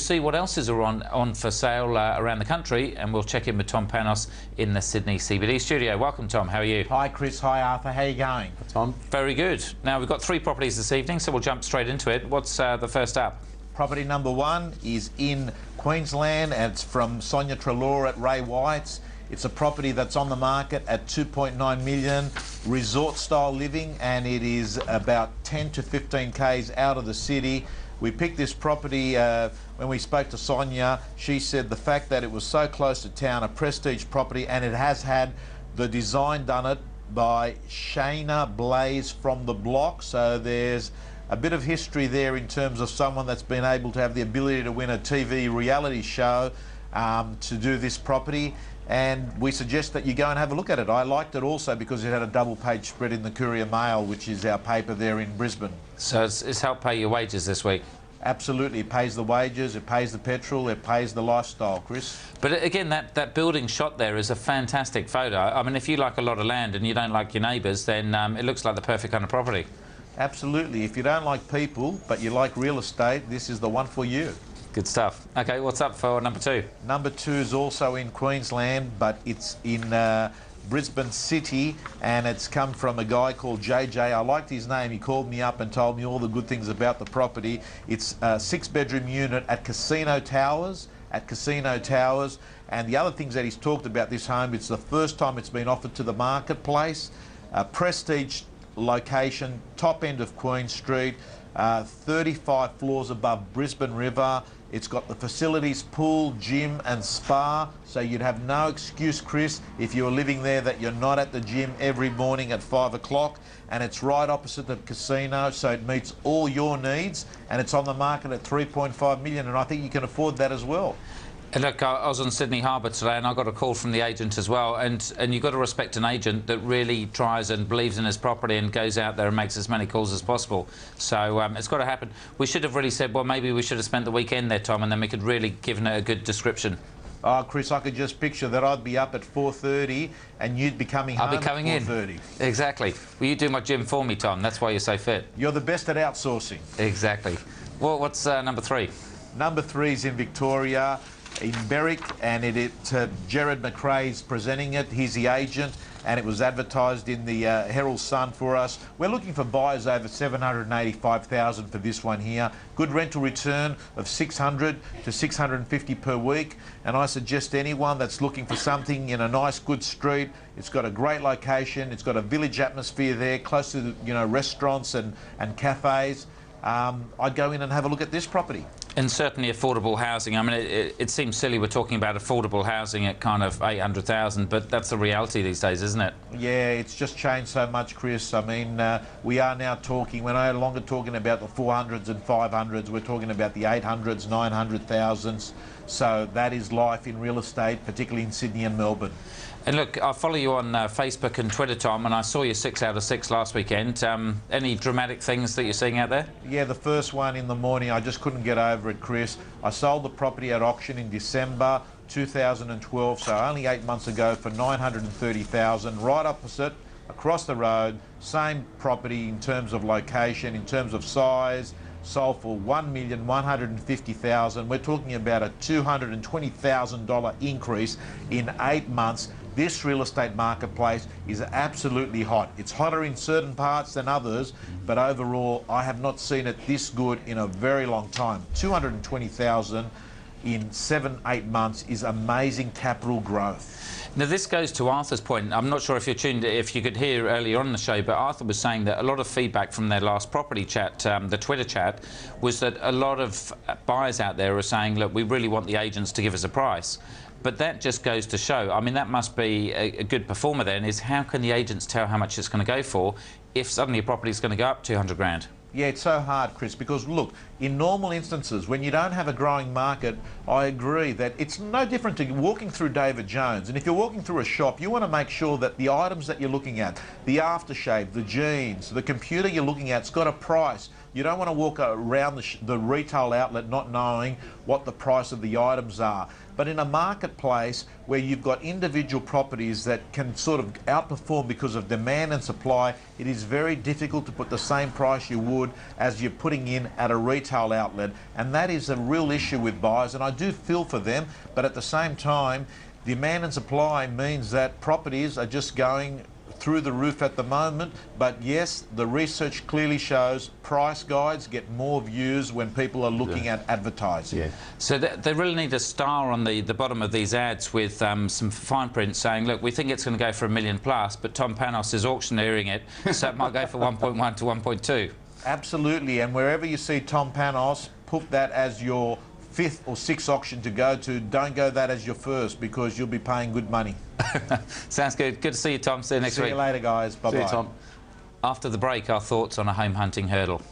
See what else is on for sale around the country, and we'll check in with Tom Panos in the Sydney CBD studio. Welcome, Tom. How are you? Hi, Chris. Hi, Arthur. How are you going? Tom? Very good. Now, we've got 3 properties this evening, so we'll jump straight into it. What's the first up? Property number 1 is in Queensland, and it's from Sonia Trelaw at Ray White's. It's a property that's on the market at 2.9 million, resort-style living, and it is about 10 to 15 k's out of the city. We picked this property when we spoke to Sonia. She said the fact that it was so close to town, a prestige property, and it has had the design done it by Shayna Blaze from The Block. So there's a bit of history there in terms of someone that's been able to have the ability to win a TV reality show to do this property. And we suggest that you go and have a look at it. I liked it also because it had a double-page spread in the Courier Mail, which is our paper there in Brisbane. So it's helped pay your wages this week? Absolutely. It pays the wages, it pays the petrol, it pays the lifestyle, Chris. But again, that building shot there is a fantastic photo. I mean, if you like a lot of land and you don't like your neighbours, then it looks like the perfect kind of property. Absolutely. If you don't like people, but you like real estate, this is the one for you. Good stuff. OK, what's up for number 2? Number 2 is also in Queensland, but it's in Brisbane City, and it's come from a guy called JJ. I liked his name. He called me up and told me all the good things about the property. It's a 6-bedroom unit at Casino Towers. And the other things that he's talked about this home, it's the first time it's been offered to the marketplace. Prestige location, top end of Queen Street, 35 floors above Brisbane River. It's got the facilities, pool, gym and spa, so you'd have no excuse, Chris, if you were living there that you're not at the gym every morning at 5 o'clock. And it's right opposite the casino, so it meets all your needs, and it's on the market at 3.5 million, and I think you can afford that as well. And look, I was on Sydney Harbour today and I got a call from the agent as well, and you've got to respect an agent that really tries and believes in his property and goes out there and makes as many calls as possible. So it's got to happen. We should have really said, well, maybe we should have spent the weekend there, Tom, and then we could really given it a good description. Oh, Chris, I could just picture that I'd be up at 4:30 and you'd be coming home at 4:30. Exactly. Well, you do my gym for me, Tom. That's why you're so fit. You're the best at outsourcing. Exactly. Well, what's number 3? Number 3 is in Victoria, in Berwick, and Jared McRae's presenting it. He's the agent, and it was advertised in the Herald Sun for us. We're looking for buyers over $785,000 for this one here. Good rental return of $600 to $650 per week, and I suggest anyone that's looking for something in a nice, good street. It's got a great location. It's got a village atmosphere there, close to restaurants and cafes. I'd go in and have a look at this property. And certainly affordable housing. I mean, it seems silly we're talking about affordable housing at kind of 800,000, but that's the reality these days, isn't it? Yeah, it's just changed so much, Chris. I mean, we are now talking, we're no longer talking about the 400s and 500s, we're talking about the 800s, 900,000s. So that is life in real estate, particularly in Sydney and Melbourne. And look, I follow you on Facebook and Twitter, Tom, and I saw you 6 out of 6 last weekend. Any dramatic things that you're seeing out there? Yeah, the first one in the morning, I just couldn't get over it, Chris. I sold the property at auction in December 2012, so only 8 months ago, for $930,000, right opposite, across the road, same property in terms of location, in terms of size, sold for $1,150,000. We're talking about a $220,000 increase in 8 months. This real estate marketplace is absolutely hot. It's hotter in certain parts than others, but overall, I have not seen it this good in a very long time. $220,000 in 7-8 months is amazing capital growth. Now, this goes to Arthur's point. I'm not sure if if you could hear earlier on in the show, but Arthur was saying that a lot of feedback from their last property chat, the Twitter chat, was that a lot of buyers out there are saying, look, we really want the agents to give us a price. But that just goes to show, I mean, that must be a good performer then, is how can the agents tell how much it's going to go for if suddenly a property is going to go up 200 grand? Yeah, it's so hard, Chris, because look, in normal instances, when you don't have a growing market, I agree that it's no different to walking through David Jones. And if you're walking through a shop, you want to make sure that the items that you're looking at, the aftershave, the jeans, the computer you're looking at's got a price. You don't want to walk around the retail outlet not knowing what the price of the items are. But in a marketplace where you've got individual properties that can sort of outperform because of demand and supply, it is very difficult to put the same price you would as you're putting in at a retail outlet. And that is a real issue with buyers, and I do feel for them, but at the same time, demand and supply means that properties are just going through the roof at the moment. But yes, the research clearly shows price guides get more views when people are looking at advertising. Yeah. So they really need a star on the bottom of these ads with some fine print saying, look, we think it's going to go for $1 million plus, but Tom Panos is auctioneering it, so it might go for 1.1 to 1.2. Absolutely, and wherever you see Tom Panos, put that as your 5th or 6th auction to go to. Don't go that as your first, because you'll be paying good money. Sounds good. Good to see you, Tom. See you next week. See you later, guys. Bye-bye. See you, Tom. After the break, our thoughts on a home hunting hurdle.